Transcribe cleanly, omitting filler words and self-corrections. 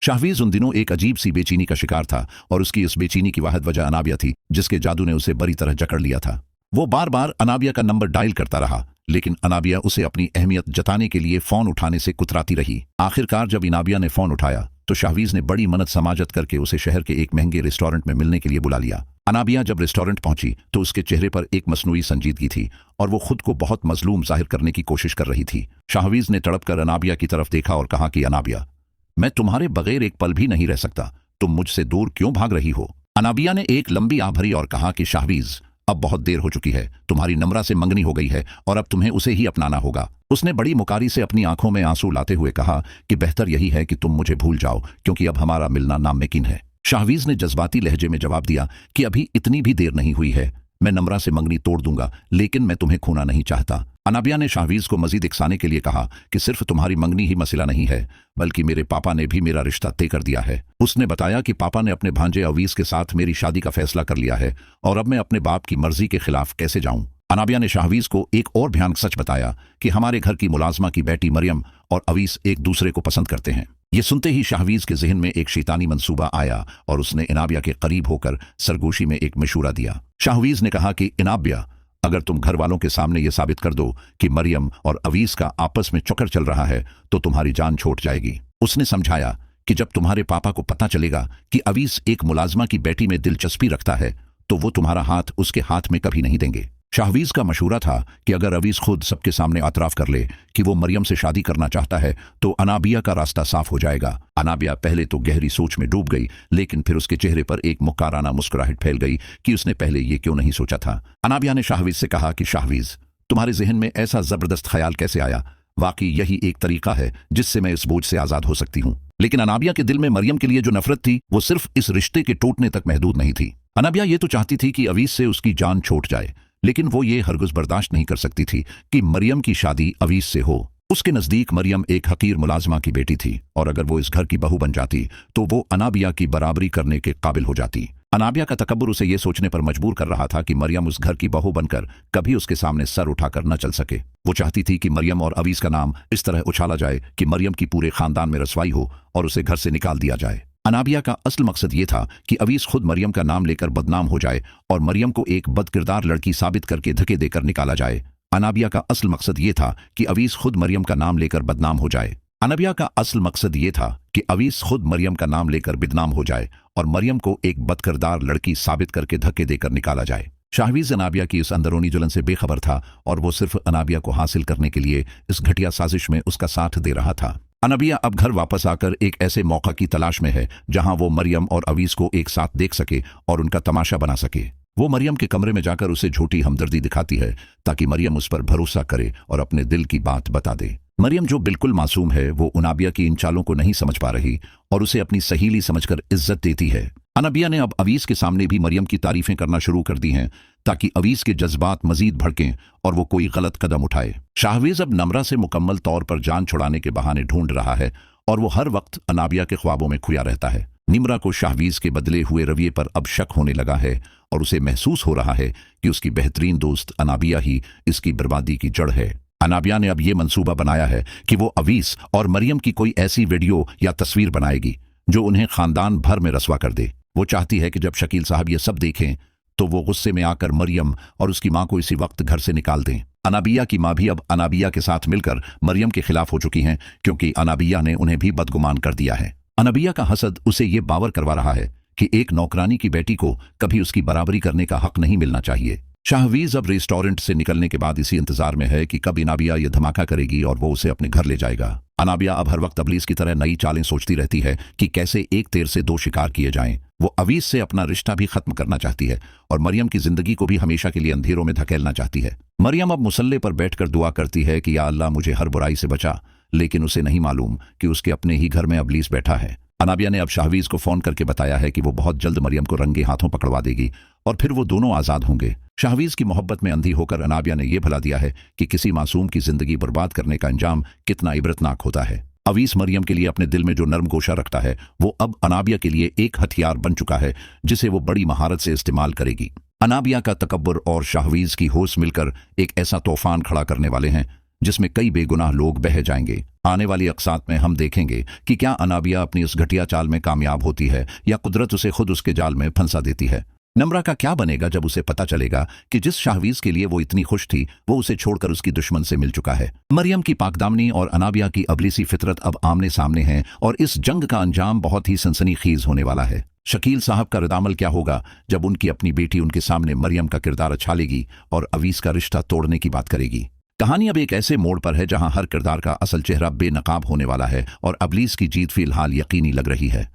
शाहवीज उन दिनों एक अजीब सी बेचैनी का शिकार था और उसकी इस बेचैनी की वाहिद वजह अनाबिया थी, जिसके जादू ने उसे बड़ी तरह जकड़ लिया था। वो बार बार अनाबिया का नंबर डायल करता रहा, लेकिन अनाबिया उसे अपनी अहमियत जताने के लिए फोन उठाने से कुतराती रही। आखिरकार जब अनाबिया ने फोन उठाया तो शाहवीज ने बड़ी मन्नत समाजत करके उसे शहर के एक महंगे रेस्टोरेंट में मिलने के लिए बुला लिया। अनाबिया जब रेस्टोरेंट पहुंची तो उसके चेहरे पर एक मसनूई संजीदगी थी और वो खुद को बहुत मजलूम जाहिर करने की कोशिश कर रही थी। शाहवीज ने तड़प कर अनाबिया की तरफ देखा और कहा कि अनाबिया, मैं तुम्हारे बगैर एक पल भी नहीं रह सकता, तुम मुझसे दूर क्यों भाग रही हो? अनाबिया ने एक लंबी आह भरी और कहा कि शाहवीज, अब बहुत देर हो चुकी है, तुम्हारी नम्रा से मंगनी हो गई है और अब तुम्हें उसे ही अपनाना होगा। उसने बड़ी मुकारी से अपनी आंखों में आंसू लाते हुए कहा कि बेहतर यही है कि तुम मुझे भूल जाओ, क्योंकि अब हमारा मिलना नामुमकिन है। शाहवीज ने जज्बाती लहजे में जवाब दिया कि अभी इतनी भी देर नहीं हुई है, मैं नम्रा से मंगनी तोड़ दूंगा, लेकिन मैं तुम्हें खोना नहीं चाहता। अनाबिया ने शाहवीज को मजीद इकसाने के लिए कहा कि सिर्फ तुम्हारी मंगनी ही मसला नहीं है, बल्कि मेरे पापा ने भी मेरा रिश्ता तय कर दिया है। उसने बताया कि पापा ने अपने भांजे अवीस के साथ मेरी शादी का फैसला कर लिया है और अब मैं अपने बाप की मर्जी के खिलाफ कैसे जाऊं। अनाबिया ने शाहवीज को एक और भयानक सच बताया कि हमारे घर की मुलाजमा की बेटी मरियम और अवीस एक दूसरे को पसंद करते हैं। ये सुनते ही शाहवीज के जहन में एक शैतानी मंसूबा आया और उसने अनाबिया के करीब होकर सरगोशी में एक मशूरा दिया। शाहवीज ने कहा कि अनाबिया, अगर तुम घर वालों के सामने यह साबित कर दो कि मरियम और अवीस का आपस में चक्कर चल रहा है तो तुम्हारी जान छूट जाएगी। उसने समझाया कि जब तुम्हारे पापा को पता चलेगा कि अवीस एक मुलाजमा की बेटी में दिलचस्पी रखता है तो वो तुम्हारा हाथ उसके हाथ में कभी नहीं देंगे। शाहवीज का मशूरा था कि अगर अवीस खुद सबके सामने एतराफ कर ले कि वो मरियम से शादी करना चाहता है तो अनाबिया का रास्ता साफ हो जाएगा। अनाबिया पहले तो गहरी सोच में डूब गई, लेकिन फिर उसके चेहरे पर एक मुस्कुराना मुस्कुराहट फैल गई कि उसने पहले ये क्यों नहीं सोचा था। अनाबिया ने शाहवीज से कहा कि शाहवीज, तुम्हारे जहन में ऐसा जबरदस्त ख्याल कैसे आया? वाकई यही एक तरीका है जिससे मैं इस बोझ से आजाद हो सकती हूँ। लेकिन अनाबिया के दिल में मरियम के लिए जो नफरत थी वो सिर्फ इस रिश्ते के टूटने तक महदूद नहीं थी। अनाबिया ये तो चाहती थी कि अवीस से उसकी जान छूट जाए, लेकिन वो ये हरगिज़ बर्दाश्त नहीं कर सकती थी कि मरियम की शादी अवीस से हो। उसके नज़दीक मरियम एक हकीर मुलाजमा की बेटी थी और अगर वो इस घर की बहू बन जाती तो वो अनाबिया की बराबरी करने के काबिल हो जाती। अनाबिया का तकब्बुर उसे ये सोचने पर मजबूर कर रहा था कि मरियम उस घर की बहू बनकर कभी उसके सामने सर उठाकर न चल सके। वो चाहती थी कि मरियम और अवीस का नाम इस तरह उछाला जाए कि मरियम की पूरे खानदान में रसवाई हो और उसे घर से निकाल दिया जाए। अनाबिया का असल मकसद ये था कि अवीस खुद मरियम का नाम लेकर बदनाम हो जाए और मरियम को एक बदकिरदार लड़की साबित करके धक्के देकर निकाला जाए। अनाबिया का असल मकसद ये था कि अवीस खुद मरियम का नाम लेकर बदनाम हो जाए। अनाबिया का असल मकसद ये था कि अवीस खुद मरियम का नाम लेकर बदनाम हो जाए और मरियम को एक बदकिरदार लड़की साबित करके धक्के देकर निकाला जाए। शाहवीज अनाबिया की इस अंदरूनी जलन से बेखबर था और वो सिर्फ अनाबिया को हासिल करने के लिए इस घटिया साजिश में उसका साथ दे रहा था। अनाबिया अब घर वापस आकर एक ऐसे मौका की तलाश में है जहां वो मरियम और अवीस को एक साथ देख सके और उनका तमाशा बना सके। वो मरियम के कमरे में जाकर उसे झूठी हमदर्दी दिखाती है ताकि मरियम उस पर भरोसा करे और अपने दिल की बात बता दे। मरियम जो बिल्कुल मासूम है वो अनाबिया की इन चालों को नहीं समझ पा रही और उसे अपनी सहेली समझकर इज्जत देती है। अनाबिया ने अब अवीस के सामने भी मरियम की तारीफें करना शुरू कर दी हैं ताकि अवीस के जज्बात मजीद भड़कें और वो कोई गलत कदम उठाए। शाहवीज अब नम्रा से मुकम्मल तौर पर जान छुड़ाने के बहाने ढूंढ रहा है और वो हर वक्त अनाबिया के ख्वाबों में खोया रहता है। निम्रा को शाहवीज के बदले हुए रवैये पर अब शक होने लगा है और उसे महसूस हो रहा है कि उसकी बेहतरीन दोस्त अनाबिया ही इसकी बर्बादी की जड़ है। अनाबिया ने अब ये मंसूबा बनाया है कि वो अवीस और मरियम की कोई ऐसी वीडियो या तस्वीर बनाएगी जो उन्हें खानदान भर में रसवा कर दे। वो चाहती है कि जब शकील साहब ये सब देखें तो वो गुस्से में आकर मरियम और उसकी मां को इसी वक्त घर से निकाल दें। अनाबिया की मां भी अब अनाबिया के साथ मिलकर मरियम के खिलाफ हो चुकी हैं क्योंकि अनाबिया ने उन्हें भी बदगुमान कर दिया है। अनाबिया का हसद उसे ये बावर करवा रहा है कि एक नौकरानी की बेटी को कभी उसकी बराबरी करने का हक नहीं मिलना चाहिए। शाहवीज अब रेस्टोरेंट से निकलने के बाद इसी इंतजार में है कि कब अनाबिया ये धमाका करेगी और वो उसे अपने घर ले जाएगा। अनाबिया अब हर वक्त अबलीस की तरह नई चालें सोचती रहती है कि कैसे एक तीर से दो शिकार किए जाएं। वो अवीस से अपना रिश्ता भी खत्म करना चाहती है और मरियम की जिंदगी को भी हमेशा के लिए अंधेरों में धकेलना चाहती है। मरियम अब मुसल्ले पर बैठकर दुआ करती है कि या अल्लाह मुझे हर बुराई से बचा, लेकिन उसे नहीं मालूम कि उसके अपने ही घर में अबलीस बैठा है। अनाबिया ने अब शाहवीज को फोन करके बताया है कि वो बहुत जल्द मरियम को रंगे हाथों पकड़वा देगी और फिर वो दोनों आजाद होंगे। शाहवीज की मोहब्बत में अंधी होकर अनाबिया ने यह भला दिया है कि किसी मासूम की जिंदगी बर्बाद करने का अंजाम कितना इबरतनाक होता है। अवीस मरियम के लिए अपने दिल में जो नर्म गोशा रखता है वो अब अनाबिया के लिए एक हथियार बन चुका है जिसे वो बड़ी महारत से इस्तेमाल करेगी। अनाबिया का तकब्बुर और शाहवीज की होश मिलकर एक ऐसा तूफान खड़ा करने वाले हैं जिसमें कई बेगुनाह लोग बह जाएंगे। आने वाली अक़सात में हम देखेंगे कि क्या अनाबिया अपनी उस घटिया चाल में कामयाब होती है या कुदरत उसे खुद उसके जाल में फंसा देती है। नम्रा का क्या बनेगा जब उसे पता चलेगा कि जिस शाहवीज के लिए वो इतनी खुश थी वो उसे छोड़कर उसकी दुश्मन से मिल चुका है। मरियम की पाकदामनी और अनाबिया की अबलीसी फितरत अब आमने सामने हैं और इस जंग का अंजाम बहुत ही सनसनीखेज होने वाला है। शकील साहब का रद्दामल क्या होगा जब उनकी अपनी बेटी उनके सामने मरियम का किरदार अछालेगी और अवीस का रिश्ता तोड़ने की बात करेगी। कहानी अब एक ऐसे मोड़ पर है जहां हर किरदार का असल चेहरा बेनकाब होने वाला है और अबलीस की जीत फिलहाल यकीनी लग रही है।